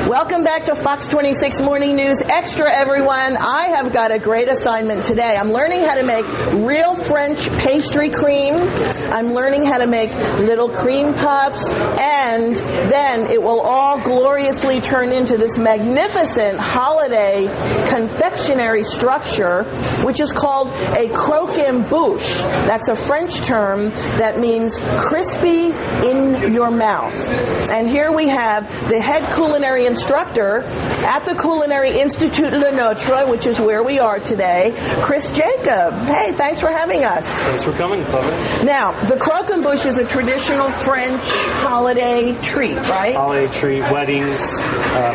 Welcome back to Fox 26 Morning News Extra, everyone. I have got a great assignment today. I'm learning how to make real French pastry cream. I'm learning how to make little cream puffs, and then it will all gloriously turn into this magnificent holiday confectionery structure, which is called a croquembouche. That's a French term that means crispy in your mouth. And here we have the head culinary instructor at the Culinary Institute LeNôtre, which is where we are today, Kris Jacob. Hey, thanks for having us. Thanks for coming, Chloe. Now, the croquembouche is a traditional French holiday treat, right? Holiday treat, weddings,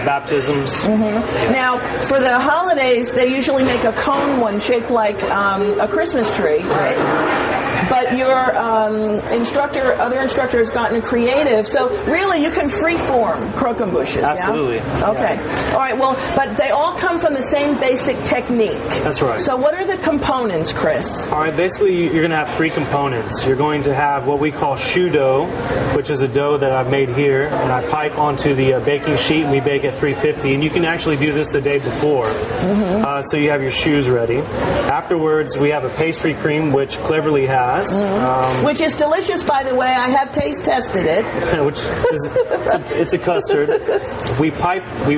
baptisms. Mm-hmm. Now, for the holidays, they usually make a cone one shaped like a Christmas tree, right? But your other instructor has gotten creative, so really you can free-form croquembouches, Absolutely. Yeah? Okay. Yeah. All right, well, but they all come from the same basic technique. That's right. So what are the components, Kris? All right, basically you're going to have three components. You're going to have what we call choux dough, which is a dough that I've made here, and I pipe onto the baking sheet, and we bake at 350, and you can actually do this the day before. Mm-hmm. So you have your choux ready. Afterwards, we have a pastry cream, which Cleverly has. Mm-hmm. Which is delicious, by the way. I have taste tested it. Which is it's a custard. We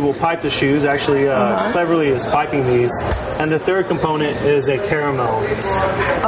will pipe the choux. Actually, Cleverly is piping these. And the third component is a caramel.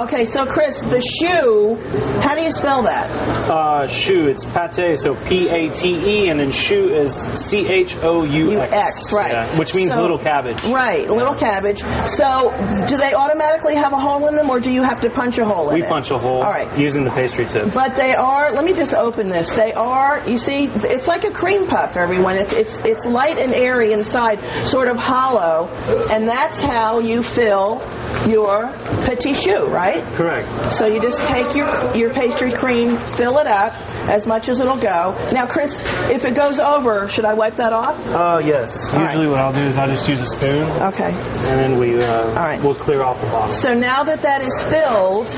Okay, so Kris, the choux, how do you spell that? Choux, it's pate, so P-A-T-E, and then choux is C-H-O-U-X. Right. Yeah, which means little cabbage. Right, little cabbage. So, do they automatically have a hole in them, or do you have to punch a hole in it? We punch a hole using the pastry tip. But they are, let me just open this. They are, you see, it's like a cream puff, everyone. It's light and airy inside, sort of hollow, and that's how you fill your petit choux, right? Correct. So you just take your pastry cream, fill it up as much as it'll go. Now, Kris, if it goes over, should I wipe that off? Yes. Usually what I'll do is I'll just use a spoon. Okay. And then we'll clear off the bottom. So now that is filled,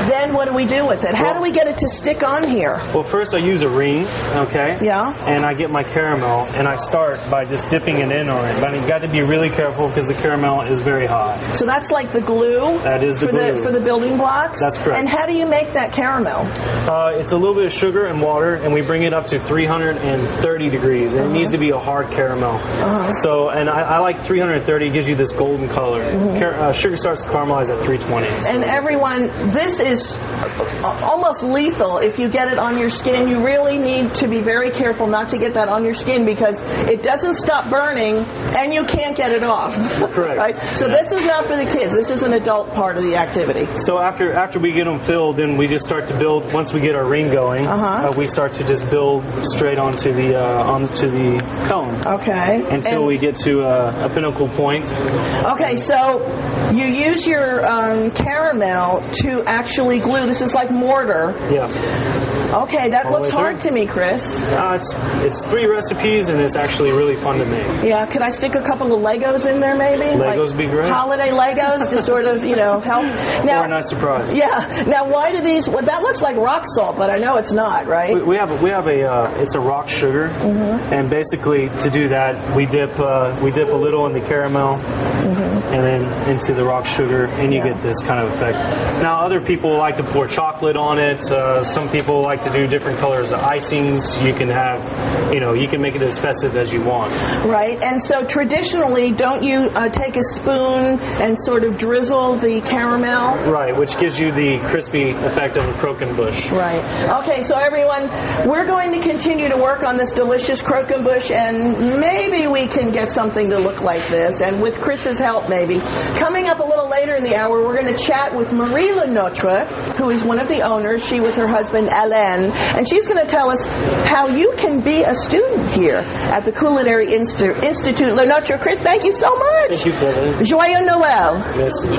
then what do we do with it? How do we get it to stick on here? Well, first I use a ring, okay? Yeah. And I get my caramel, and I start by just dipping it in on it. But you got to be really careful because the caramel is very hot. So that's like the glue? That is the glue. For the building blocks? That's correct. And how do you make that caramel? It's a little bit of sugar and water, and we bring it up to 330 degrees. And it needs to be a hard caramel. So, and I like 330. It gives you this golden color. Sugar starts to caramelize at 320. So. And everyone, this is almost lethal if you get it on your skin. You really need to be very careful not to get that on your skin because it doesn't stop burning and you can't get it off. Correct. Right? So this is not for the kids. This is an adult part of the activity. So after we get them filled, then we just start to build. Once we get our ring going, we start to just build straight onto the cone. Okay. Until we get to a pinnacle point. Okay, so you use your caramel to actually glue. This is like mortar. Yeah. Okay, that looks hard to me, Kris. It's 3 recipes, and it's actually really fun to make. Yeah, could I stick a couple of Legos in there, maybe? Legos be great. Holiday Legos to sort of, help. Now, or a nice surprise. Yeah. Now, why do these? Well, that looks like rock salt, but I know it's not, right? We have it's a rock sugar, and basically to do that, we dip a little in the caramel, and then into the rock sugar, and you get this kind of effect. Now, other people like to pour chocolate on it. Some people like to do different colors of icings. You can have, you can make it as festive as you want. Right. And so traditionally, don't you take a spoon and sort of drizzle the caramel? Right, which gives you the crispy effect of a croquembouche. Right. Okay, so everyone, we're going to continue to work on this delicious croquembouche, and maybe we can get something to look like this, and with Kris's help, maybe. Coming up a little later in the hour, we're going to chat with Marie Lenotre, who is one of the owners. She with her husband, Alain, and she's going to tell us how you can be a student here at the Culinary Institute LeNôtre. Kris, thank you so much. Thank you, Kevin. Joyeux Noël. Yes.